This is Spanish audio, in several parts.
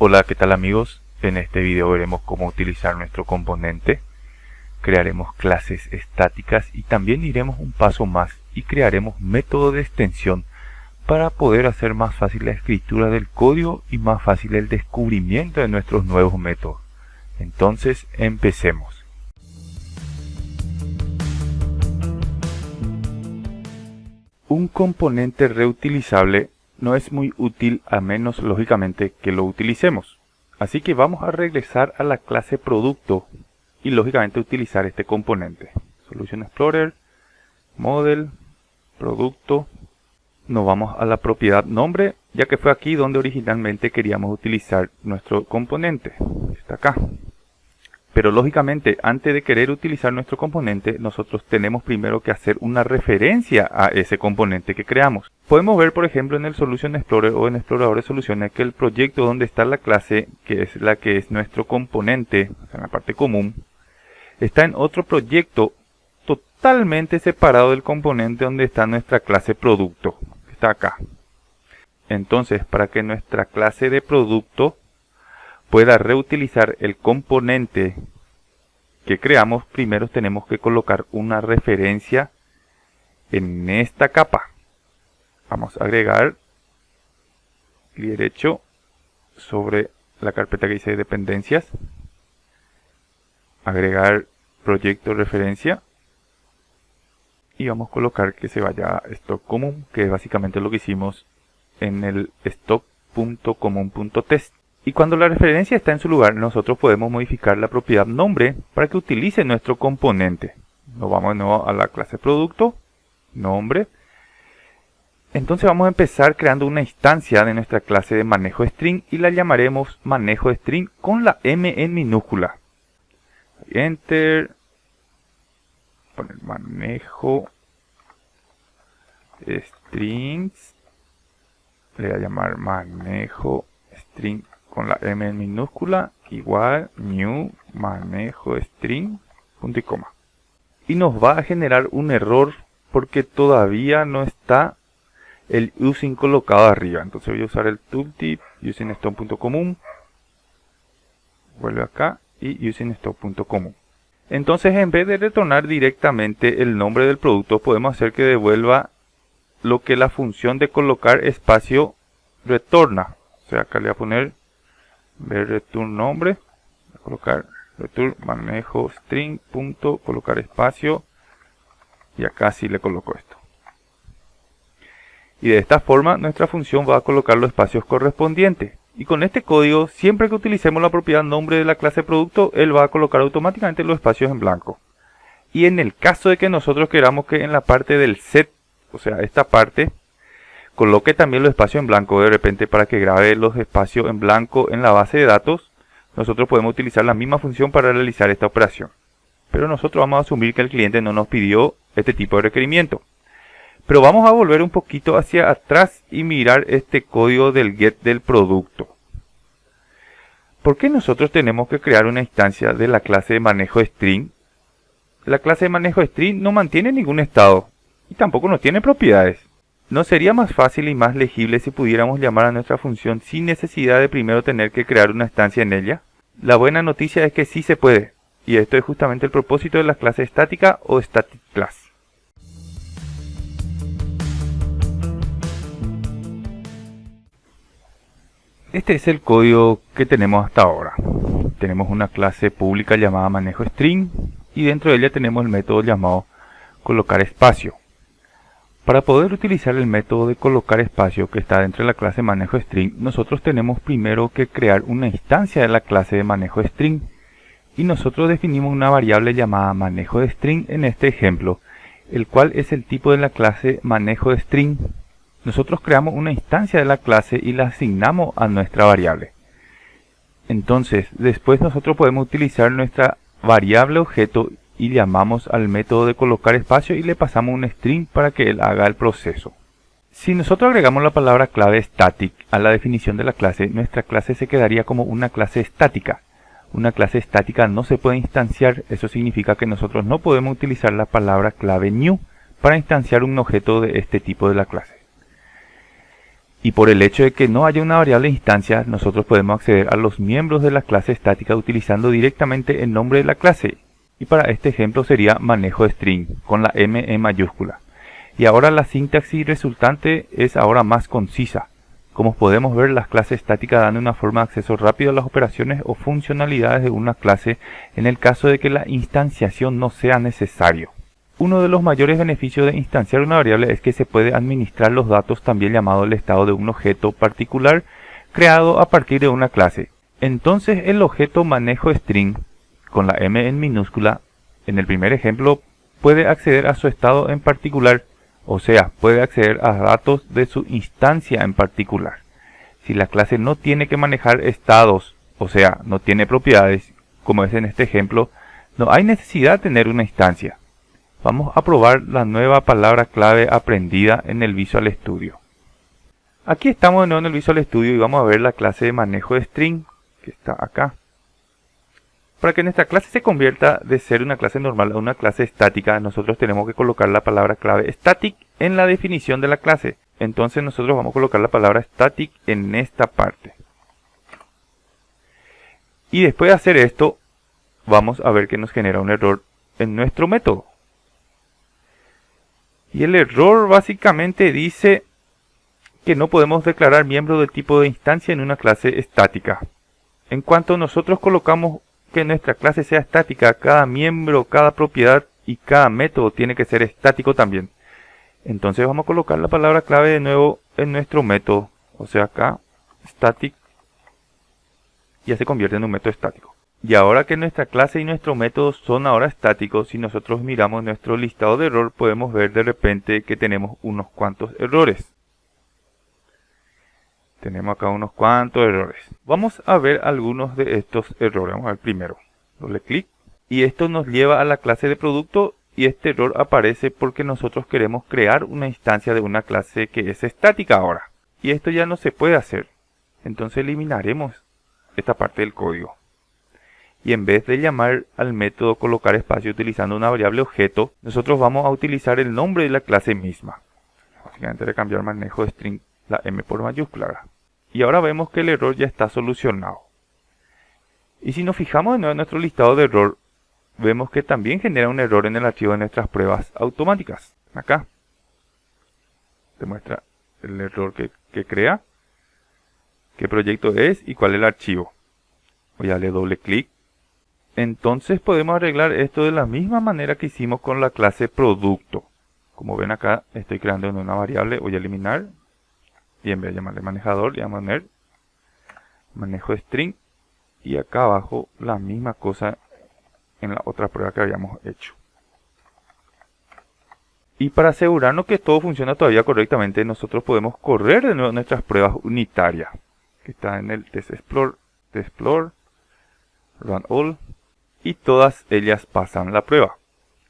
Hola, ¿qué tal amigos? En este video veremos cómo utilizar nuestro componente. Crearemos clases estáticas y también iremos un paso más y crearemos método de extensión para poder hacer más fácil la escritura del código y más fácil el descubrimiento de nuestros nuevos métodos. Entonces, empecemos. Un componente reutilizable no es muy útil a menos lógicamente que lo utilicemos. Así que vamos a regresar a la clase producto y lógicamente utilizar este componente. Solution Explorer, Model, Producto. Nos vamos a la propiedad nombre, ya que fue aquí donde originalmente queríamos utilizar nuestro componente. Está acá. Pero lógicamente, antes de querer utilizar nuestro componente, nosotros tenemos primero que hacer una referencia a ese componente que creamos. Podemos ver, por ejemplo, en el Solution Explorer o en Explorador de Soluciones que el proyecto donde está la clase, que es la que es nuestro componente, o sea, en la parte común, está en otro proyecto totalmente separado del componente donde está nuestra clase producto, que está acá. Entonces, para que nuestra clase de producto pueda reutilizar el componente que creamos, primero tenemos que colocar una referencia en esta capa. Vamos a agregar clic derecho sobre la carpeta que dice dependencias, agregar proyecto referencia y vamos a colocar que se vaya a stock común, que es básicamente lo que hicimos en el stock.común.test. Y cuando la referencia está en su lugar, nosotros podemos modificar la propiedad nombre para que utilice nuestro componente. Nos vamos de nuevo a la clase producto, nombre. Entonces vamos a empezar creando una instancia de nuestra clase de manejo string y la llamaremos manejo string con la M en minúscula. Enter. Poner manejo strings. Le voy a llamar manejo string con la M en minúscula, igual new manejo string, punto y coma. Y nos va a generar un error porque todavía no está el using colocado arriba. Entonces voy a usar el tooltip using stock.común, vuelve acá y using stock.común. Entonces, en vez de retornar directamente el nombre del producto, podemos hacer que devuelva lo que la función de colocar espacio retorna. O sea, acá le voy a poner return nombre, voy a colocar return manejo string punto colocar espacio y acá sí le coloco esto. Y de esta forma nuestra función va a colocar los espacios correspondientes. Y con este código, siempre que utilicemos la propiedad nombre de la clase producto, él va a colocar automáticamente los espacios en blanco. Y en el caso de que nosotros queramos que en la parte del set, o sea, esta parte, coloque también los espacios en blanco de repente para que grabe los espacios en blanco en la base de datos, nosotros podemos utilizar la misma función para realizar esta operación. Pero nosotros vamos a asumir que el cliente no nos pidió este tipo de requerimiento. Pero vamos a volver un poquito hacia atrás y mirar este código del get del producto. ¿Por qué nosotros tenemos que crear una instancia de la clase de manejo string? La clase de manejo string no mantiene ningún estado y tampoco no tiene propiedades. ¿No sería más fácil y más legible si pudiéramos llamar a nuestra función sin necesidad de primero tener que crear una instancia en ella? La buena noticia es que sí se puede, y esto es justamente el propósito de la clase estática o static class. Este es el código que tenemos hasta ahora. Tenemos una clase pública llamada manejo string y dentro de ella tenemos el método llamado colocar espacio. Para poder utilizar el método de colocar espacio que está dentro de la clase manejo string, nosotros tenemos primero que crear una instancia de la clase de manejo string y nosotros definimos una variable llamada manejo de string en este ejemplo, el cual es el tipo de la clase manejo de string. Nosotros creamos una instancia de la clase y la asignamos a nuestra variable. Entonces, después nosotros podemos utilizar nuestra variable objeto y llamamos al método de colocar espacio y le pasamos un string para que él haga el proceso. Si nosotros agregamos la palabra clave static a la definición de la clase, nuestra clase se quedaría como una clase estática. Una clase estática no se puede instanciar, eso significa que nosotros no podemos utilizar la palabra clave new para instanciar un objeto de este tipo de la clase. Y por el hecho de que no haya una variable instancia, nosotros podemos acceder a los miembros de la clase estática utilizando directamente el nombre de la clase. Y para este ejemplo sería manejo string, con la M en mayúscula. Y ahora la sintaxis resultante es ahora más concisa. Como podemos ver, las clases estáticas dan una forma de acceso rápido a las operaciones o funcionalidades de una clase en el caso de que la instanciación no sea necesario. Uno de los mayores beneficios de instanciar una variable es que se puede administrar los datos, también llamado el estado de un objeto particular creado a partir de una clase. Entonces el objeto manejo string, con la M en minúscula, en el primer ejemplo, puede acceder a su estado en particular, o sea, puede acceder a datos de su instancia en particular. Si la clase no tiene que manejar estados, o sea, no tiene propiedades, como es en este ejemplo, no hay necesidad de tener una instancia. Vamos a probar la nueva palabra clave aprendida en el Visual Studio. Aquí estamos de nuevo en el Visual Studio y vamos a ver la clase de manejo de string, que está acá. Para que nuestra clase se convierta de ser una clase normal a una clase estática, nosotros tenemos que colocar la palabra clave static en la definición de la clase. Entonces nosotros vamos a colocar la palabra static en esta parte. Y después de hacer esto, vamos a ver que nos genera un error en nuestro método. Y el error básicamente dice que no podemos declarar miembro del tipo de instancia en una clase estática. En cuanto nosotros colocamos que nuestra clase sea estática, cada miembro, cada propiedad y cada método tiene que ser estático también. Entonces vamos a colocar la palabra clave de nuevo en nuestro método. O sea acá, static, ya se convierte en un método estático. Y ahora que nuestra clase y nuestro método son ahora estáticos, si nosotros miramos nuestro listado de error, podemos ver de repente que tenemos unos cuantos errores. Tenemos acá unos cuantos errores. Vamos a ver algunos de estos errores. Vamos a ver primero. Doble clic. Y esto nos lleva a la clase de producto. Y este error aparece porque nosotros queremos crear una instancia de una clase que es estática ahora. Y esto ya no se puede hacer. Entonces eliminaremos esta parte del código. Y en vez de llamar al método colocar espacio utilizando una variable objeto, nosotros vamos a utilizar el nombre de la clase misma. Básicamente de cambiar manejo de string, la M por mayúscula. Y ahora vemos que el error ya está solucionado. Y si nos fijamos de nuevo en nuestro listado de error, vemos que también genera un error en el archivo de nuestras pruebas automáticas. Acá te muestra el error que crea, qué proyecto es y cuál es el archivo. Voy a darle doble clic. Entonces podemos arreglar esto de la misma manera que hicimos con la clase producto. Como ven acá, estoy creando una variable, voy a eliminar. Y en vez de llamarle manejador, le llamo a poner manejo string. Y acá abajo la misma cosa en la otra prueba que habíamos hecho. Y para asegurarnos que todo funciona todavía correctamente, nosotros podemos correr de nuevo nuestras pruebas unitarias. Que está en el test explore, run all. Y todas ellas pasan la prueba.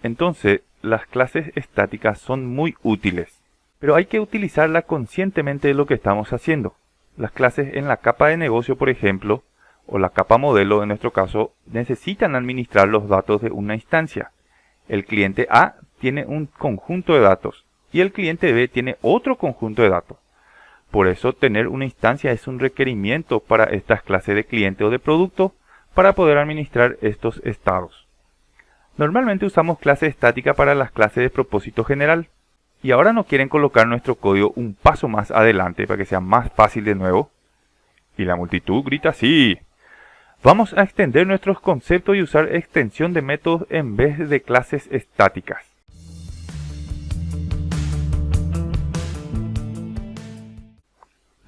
Entonces, las clases estáticas son muy útiles. Pero hay que utilizarla conscientemente de lo que estamos haciendo. Las clases en la capa de negocio, por ejemplo, o la capa modelo en nuestro caso, necesitan administrar los datos de una instancia. El cliente A tiene un conjunto de datos y el cliente B tiene otro conjunto de datos. Por eso tener una instancia es un requerimiento para estas clases de cliente o de producto para poder administrar estos estados. Normalmente usamos clase estática para las clases de propósito general. Y ahora nos quieren colocar nuestro código un paso más adelante para que sea más fácil de nuevo. Y la multitud grita sí. Vamos a extender nuestros conceptos y usar extensión de métodos en vez de clases estáticas.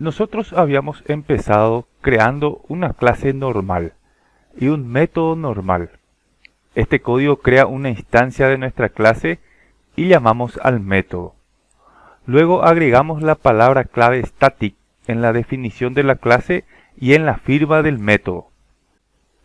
Nosotros habíamos empezado creando una clase normal y un método normal. Este código crea una instancia de nuestra clase y llamamos al método. Luego agregamos la palabra clave static en la definición de la clase y en la firma del método.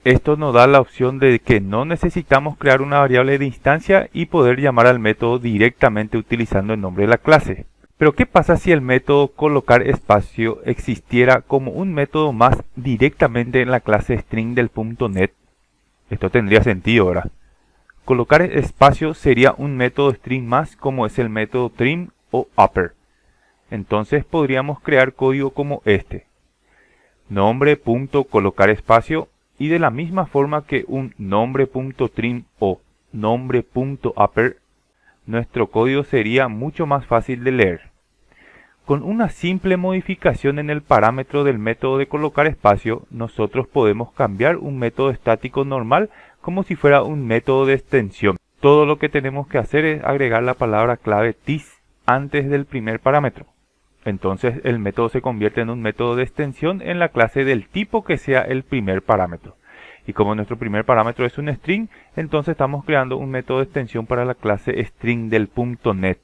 Esto nos da la opción de que no necesitamos crear una variable de instancia y poder llamar al método directamente utilizando el nombre de la clase. Pero ¿qué pasa si el método colocar espacio existiera como un método más directamente en la clase string del .NET? Esto tendría sentido, ¿verdad? Colocar espacio sería un método string más como es el método trim o upper. Entonces podríamos crear código como este. Nombre.colocar espacio, y de la misma forma que un nombre.trim o nombre.upper, nuestro código sería mucho más fácil de leer. Con una simple modificación en el parámetro del método de colocar espacio, nosotros podemos cambiar un método estático normal como si fuera un método de extensión. Todo lo que tenemos que hacer es agregar la palabra clave this antes del primer parámetro. Entonces el método se convierte en un método de extensión en la clase del tipo que sea el primer parámetro. Y como nuestro primer parámetro es un string, entonces estamos creando un método de extensión para la clase string del .NET.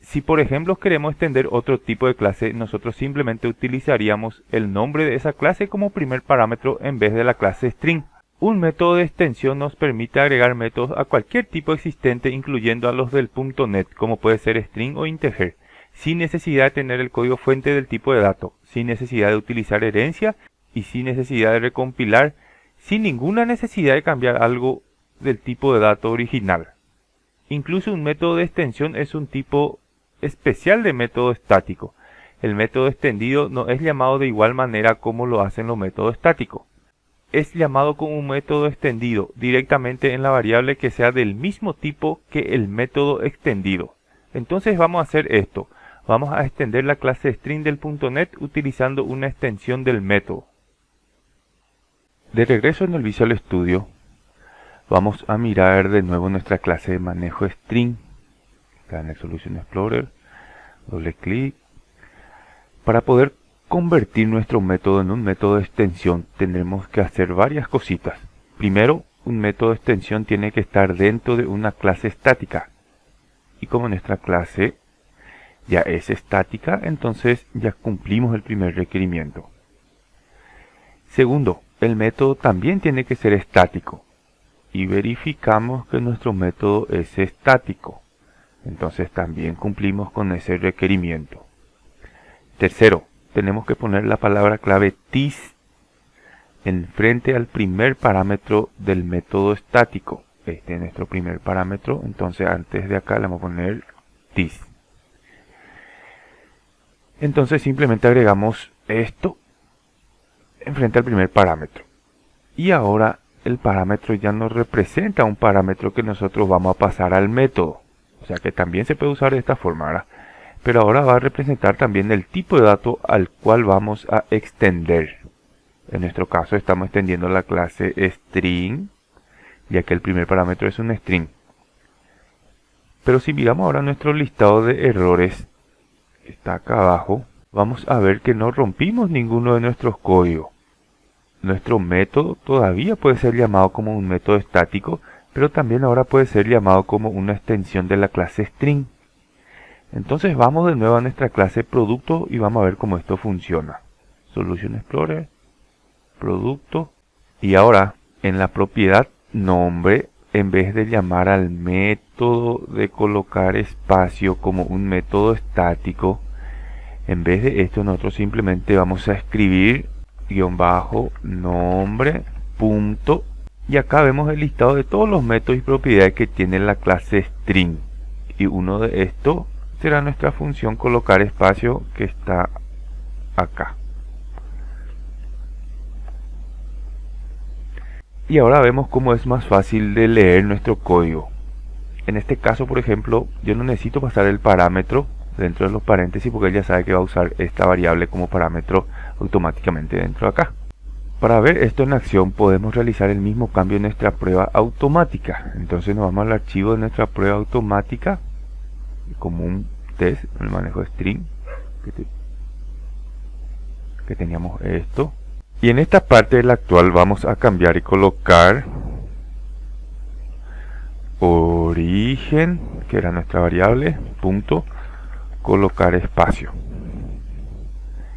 Si por ejemplo queremos extender otro tipo de clase, nosotros simplemente utilizaríamos el nombre de esa clase como primer parámetro en vez de la clase string. Un método de extensión nos permite agregar métodos a cualquier tipo existente, incluyendo a los del .NET, como puede ser string o integer, sin necesidad de tener el código fuente del tipo de dato, sin necesidad de utilizar herencia y sin necesidad de recompilar, sin ninguna necesidad de cambiar algo del tipo de dato original. Incluso un método de extensión es un tipo especial de método estático. El método extendido no es llamado de igual manera como lo hacen los métodos estáticos. Es llamado como un método extendido directamente en la variable que sea del mismo tipo que el método extendido. Entonces vamos a hacer esto. Vamos a extender la clase string del .NET utilizando una extensión del método. De regreso en el Visual Studio, vamos a mirar de nuevo nuestra clase de manejo string. Está en el Solution Explorer. Doble clic. Para poder convertir nuestro método en un método de extensión, tendremos que hacer varias cositas. Primero, un método de extensión tiene que estar dentro de una clase estática. Y como nuestra clase ya es estática, entonces ya cumplimos el primer requerimiento. Segundo, el método también tiene que ser estático. Y verificamos que nuestro método es estático. Entonces también cumplimos con ese requerimiento. Tercero, tenemos que poner la palabra clave this enfrente al primer parámetro del método estático. Este es nuestro primer parámetro, entonces antes de acá le vamos a poner this. Entonces simplemente agregamos esto enfrente al primer parámetro. Y ahora el parámetro ya nos representa un parámetro que nosotros vamos a pasar al método. O sea que también se puede usar de esta forma, ¿verdad? Pero ahora va a representar también el tipo de dato al cual vamos a extender. En nuestro caso estamos extendiendo la clase string, ya que el primer parámetro es un string. Pero si miramos ahora nuestro listado de errores, que está acá abajo, vamos a ver que no rompimos ninguno de nuestros códigos. Nuestro método todavía puede ser llamado como un método estático, pero también ahora puede ser llamado como una extensión de la clase string. Entonces vamos de nuevo a nuestra clase producto y vamos a ver cómo esto funciona. Solution Explorer, producto, y ahora en la propiedad nombre, en vez de llamar al método de colocar espacio como un método estático, en vez de esto nosotros simplemente vamos a escribir _nombre punto, y acá vemos el listado de todos los métodos y propiedades que tiene la clase string, y uno de estos será nuestra función colocar espacio que está acá. Y ahora vemos cómo es más fácil de leer nuestro código. En este caso, por ejemplo, yo no necesito pasar el parámetro dentro de los paréntesis porque él ya sabe que va a usar esta variable como parámetro automáticamente dentro de acá. Para ver esto en acción podemos realizar el mismo cambio en nuestra prueba automática. Entonces nos vamos al archivo de nuestra prueba automática como un test, el manejo de string, que teníamos esto. Y en esta parte del actual vamos a cambiar y colocar origen, que era nuestra variable, punto, colocar espacio.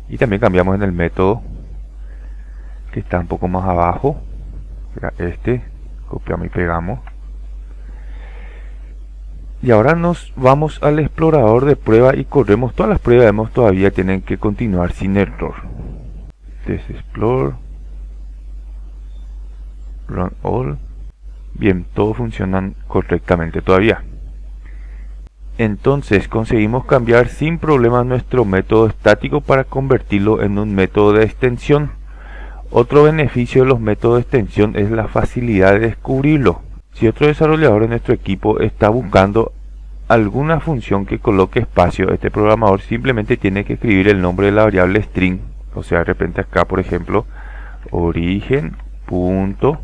Y también cambiamos en el método que está un poco más abajo, era este, copiamos y pegamos. Y ahora nos vamos al explorador de prueba y corremos todas las pruebas. Vemos todavía tienen que continuar sin error. Test explore, run all. Bien, todos funcionan correctamente todavía. Entonces conseguimos cambiar sin problema nuestro método estático para convertirlo en un método de extensión. Otro beneficio de los métodos de extensión es la facilidad de descubrirlo. Si otro desarrollador en nuestro equipo está buscando alguna función que coloque espacio, este programador simplemente tiene que escribir el nombre de la variable string, o sea, de repente acá por ejemplo, origen, punto,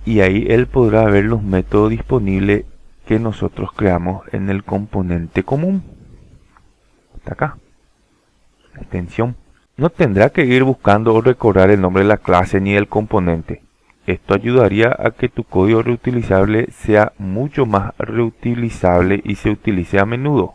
y ahí él podrá ver los métodos disponibles que nosotros creamos en el componente común. Hasta acá, extensión. No tendrá que ir buscando o recordar el nombre de la clase ni del componente. Esto ayudaría a que tu código reutilizable sea mucho más reutilizable y se utilice a menudo.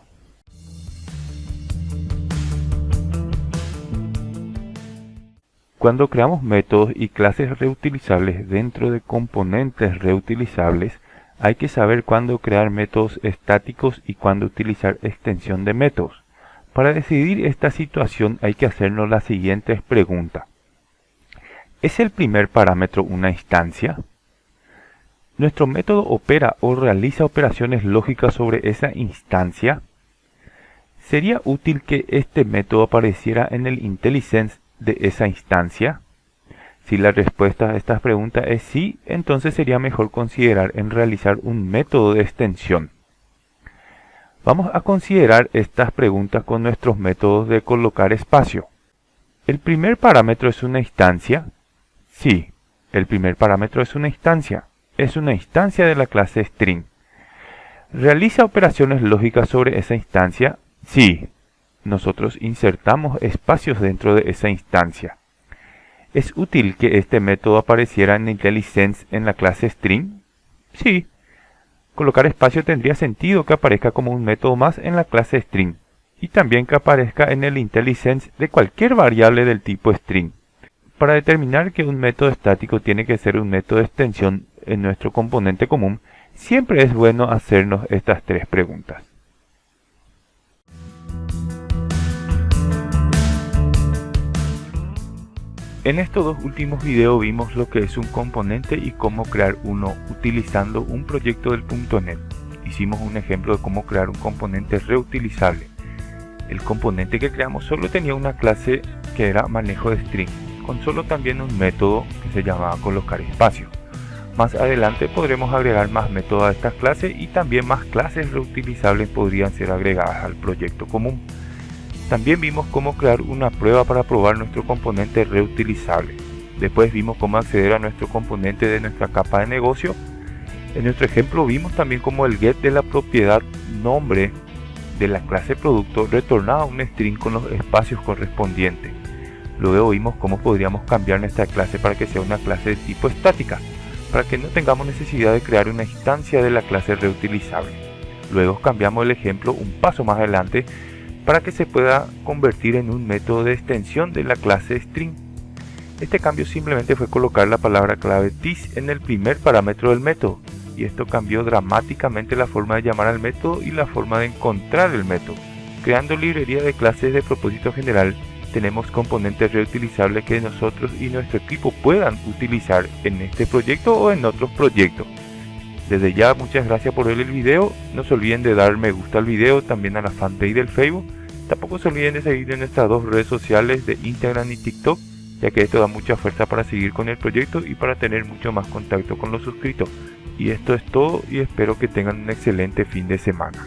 Cuando creamos métodos y clases reutilizables dentro de componentes reutilizables, hay que saber cuándo crear métodos estáticos y cuándo utilizar extensión de métodos. Para decidir esta situación hay que hacernos las siguientes preguntas. ¿Es el primer parámetro una instancia? ¿Nuestro método opera o realiza operaciones lógicas sobre esa instancia? ¿Sería útil que este método apareciera en el IntelliSense de esa instancia? Si la respuesta a estas preguntas es sí, entonces sería mejor considerar en realizar un método de extensión. Vamos a considerar estas preguntas con nuestros métodos de colocar espacio. ¿El primer parámetro es una instancia? Sí, el primer parámetro es una instancia. Es una instancia de la clase string. ¿Realiza operaciones lógicas sobre esa instancia? Sí. Nosotros insertamos espacios dentro de esa instancia. ¿Es útil que este método apareciera en IntelliSense en la clase string? Sí. Colocar espacio tendría sentido que aparezca como un método más en la clase string y también que aparezca en el IntelliSense de cualquier variable del tipo string. Para determinar que un método estático tiene que ser un método de extensión en nuestro componente común, siempre es bueno hacernos estas tres preguntas. En estos dos últimos videos vimos lo que es un componente y cómo crear uno utilizando un proyecto del .NET. Hicimos un ejemplo de cómo crear un componente reutilizable. El componente que creamos solo tenía una clase que era manejo de string, con solo también un método que se llamaba colocar espacio. Más adelante podremos agregar más métodos a esta clase y también más clases reutilizables podrían ser agregadas al proyecto común. También vimos cómo crear una prueba para probar nuestro componente reutilizable. Después vimos cómo acceder a nuestro componente de nuestra capa de negocio. En nuestro ejemplo vimos también cómo el get de la propiedad nombre de la clase producto retornaba un string con los espacios correspondientes. Luego vimos cómo podríamos cambiar nuestra clase para que sea una clase de tipo estática, para que no tengamos necesidad de crear una instancia de la clase reutilizable. Luego cambiamos el ejemplo un paso más adelante para que se pueda convertir en un método de extensión de la clase string. Este cambio simplemente fue colocar la palabra clave this en el primer parámetro del método, y esto cambió dramáticamente la forma de llamar al método y la forma de encontrar el método. Creando librería de clases de propósito general, tenemos componentes reutilizables que nosotros y nuestro equipo puedan utilizar en este proyecto o en otros proyectos. Desde ya, muchas gracias por ver el video. No se olviden de dar me gusta al video, también a la fanpage del Facebook. Tampoco se olviden de seguir en nuestras dos redes sociales de Instagram y TikTok, ya que esto da mucha fuerza para seguir con el proyecto y para tener mucho más contacto con los suscritos. Y esto es todo y espero que tengan un excelente fin de semana.